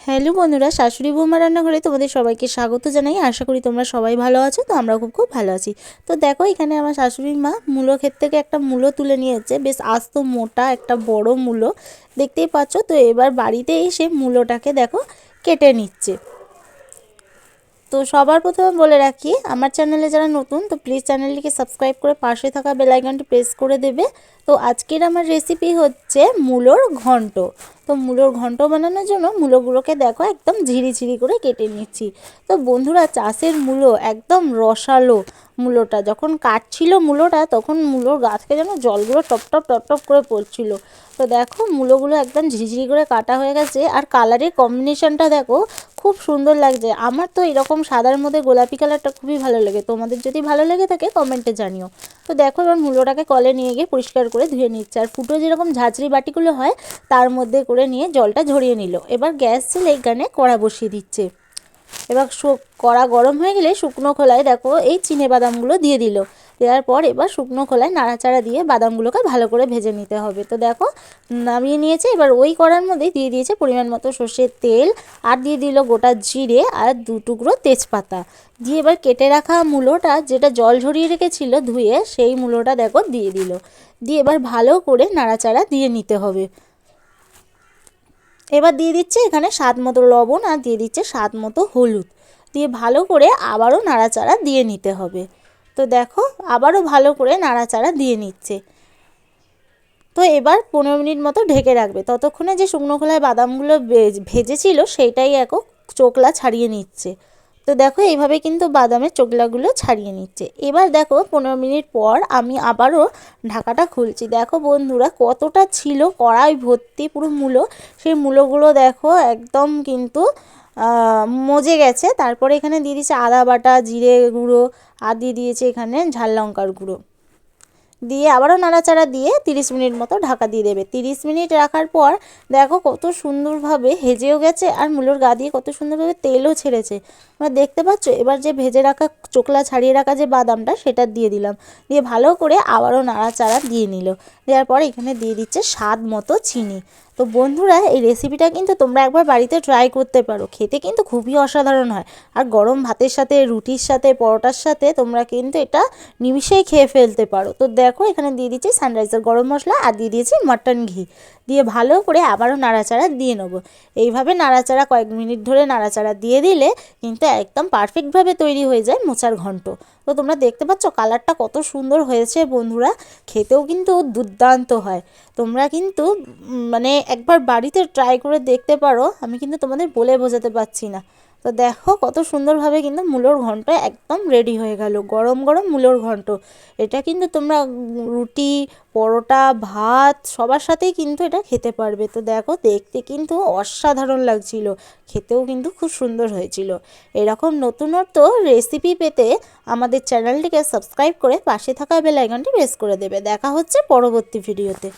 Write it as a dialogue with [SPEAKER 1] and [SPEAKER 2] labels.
[SPEAKER 1] Hello বন্ধুরা, শাশুড়ি বৌমা রান্নাঘরে তোমাদের সবাইকে স্বাগত জানাই। আশা করি তোমরা সবাই ভালো আছো। তো আমরা খুব ভালো আছি। তো দেখো, এখানে আমার শাশুড়ি মা মূলো ক্ষেত থেকে একটা মূলো তুলে নিয়েছে, বেশ আস্ত মোটা একটা বড় মূলো দেখতেই পাচ্ছ। তো এবার বাড়িতে এসে মূলোটাকে দেখো কেটে নিচ্ছে। তো সবার প্রথমে বলে রাখি, আমার চ্যানেলে যারা নতুন তো প্লিজ চ্যানেলটিকে সাবস্ক্রাইব করে পাশে থাকা বেল আইকনটি প্রেস করে দেবে। তো আজকের আমার রেসিপি হচ্ছে মূলোর ঘন্ট। তো মূলোর ঘন্ট বানানোর জন্য মূলোগুলোকে দেখো একদম ঝিরি করে কেটে নিচ্ছি। তো বন্ধুরা, চাষের মূলো একদম রসালো। মূলোটা যখন কাটছিল মূলোটা, তখন মূলোর গা থেকে যেন জলগুলো টপ করে পড়ছিল। তো দেখো মূলোগুলো একদম ঝিরিঝিরি করে কাটা হয়ে গেছে, আর কালারের কম্বিনেশনটা দেখো খুব সুন্দর লাগছে। আমার তো এরকম সাদার মধ্যে গোলাপি কালারটা খুবই ভালো লাগে। তোমাদের যদি ভালো লেগে থাকে কমেন্টে জানিও। তো দেখো এবার মূলোটাকে কলে নিয়ে গিয়ে পরিষ্কার করে ধুয়ে নিচ্ছে, আর ফুটো যেরকম ঝাঁঝরি বাটিগুলো হয় তার মধ্যে করে নিয়ে জলটা ঝরিয়ে নিল। এবার গ্যাস জ্বেলে এখানে কড়া বসিয়ে দিচ্ছে। এবার কড়া গরম হয়ে গেলে শুকনো খোলায় দেখো এই চিনে বাদামগুলো দিয়ে দিল। দেওয়ার পর এবার শুকনো খোলায় নাড়াচাড়া দিয়ে বাদামগুলোকে ভালো করে ভেজে নিতে হবে। তো দেখো নামিয়ে নিয়েছে। এবার ওই কড়ার মধ্যে দিয়ে দিয়েছে পরিমাণ মতো সর্ষের তেল, আর দিয়ে দিল গোটা জিরে আর 2 টুকরো তেজপাতা দিয়ে এবার কেটে রাখা মূলোটা, যেটা জল ঝরিয়ে রেখেছিল ধুয়ে, সেই মূলোটা দেখো দিয়ে দিল। দিয়ে এবার ভালো করে নাড়াচাড়া দিয়ে নিতে হবে। এবার দিয়ে দিচ্ছে এখানে স্বাদ মতো লবণ, আর দিয়ে দিচ্ছে স্বাদ মতো হলুদ, দিয়ে ভালো করে আবারও নাড়াচাড়া দিয়ে নিতে হবে। তো দেখো আবারও ভালো করে নাড়াচাড়া দিয়ে নিচ্ছে। তো এবার 15 মিনিট মতো ঢেকে রাখবে। ততক্ষণে যে শুকনো খোলায় বাদামগুলো ভেজেছিল সেইটাই চোকলা ছাড়িয়ে নিচ্ছে। তো দেখো এইভাবে কিন্তু বাদামের চোকলাগুলো ছাড়িয়ে নিচ্ছে। এবার দেখো 15 মিনিট পর আমি আবারও ঢাকাটা খুলছি। দেখো বন্ধুরা, কতটা ছিল কড়াই ভর্তি পুরো মূলো। সেই মূলোগুলো দেখো একদম কিন্তু মজে গেছে। তারপরে এখানে দিয়ে দিয়েছে আদা বাটা, জিরে গুঁড়ো, আর দিয়ে দিয়েছে এখানে ঝাল লঙ্কার গুঁড়ো, দিয়ে আবারও নাড়াচাড়া দিয়ে 30 মিনিট মতো ঢাকা দিয়ে দেবে। 30 মিনিট রাখার পর দেখো কত সুন্দরভাবে হেজেও গেছে, আর মূলোর গা দিয়ে কত সুন্দরভাবে তেলও ছেড়েছে। তোমরা দেখতে পাচ্ছ। এবার যে ভেজে রাখা চোকলা ছাড়িয়ে রাখা যে বাদামটা, সেটা দিয়ে দিলাম। দিয়ে ভালো করে আবারও নাড়াচাড়া দিয়ে নিল। দেওয়ার পর এখানে দিয়ে দিচ্ছে স্বাদ মতো চিনি। তো বন্ধুরা, এই রেসিপিটা কিন্তু তোমরা একবার বাড়িতে ট্রাই করতে পারো। খেতে কিন্তু খুবই অসাধারণ হয়, আর গরম ভাতের সাথে, রুটির সাথে, পরোটার সাথে তোমরা কিন্তু এটা নিমিষেই খেয়ে ফেলতে পারো। তো দেখো এখানে দিয়ে দিচ্ছি সানরাইজার গরম মশলা, আর দিয়ে দিয়েছি মাটন ঘি, দিয়ে ভালো করে আবারও নাড়াচাড়া দিয়ে নেবো। এইভাবে নাড়াচাড়া কয়েক মিনিট ধরে নাড়াচাড়া দিয়ে দিলে কিন্তু একদম পারফেক্টভাবে তৈরি হয়ে যায় মোচার ঘন্ট। তো তোমরা দেখতে পাচ্ছ কালারটা কত সুন্দর হয়েছে বন্ধুরা, খেতেও কিন্তু দুর্দান্ত হয়। তোমরা কিন্তু মানে একবার বাড়িতে ট্রাই করে দেখতে পারো। আমি কিন্তু তোমাদের বলে বোঝাতে পারছি না। তো দেখো কত সুন্দরভাবে কিন্তু মূলোর ঘন্ট একদম রেডি হয়ে গেল। গরম গরম মূলোর ঘন্ট, এটা কিন্তু তোমরা রুটি, পরোটা, ভাত সবার সাথেই কিন্তু এটা খেতে পারবে। তো দেখো দেখতে কিন্তু অসাধারণ লাগছিল, খেতেও কিন্তু খুব সুন্দর হয়েছিল। এরকম নতুনত্ব রেসিপি পেতে আমাদের চ্যানেলটিকে সাবস্ক্রাইব করে পাশে থাকা বেল আইকনটি প্রেস করে দেবে। দেখা হচ্ছে পরবর্তী ভিডিওতে।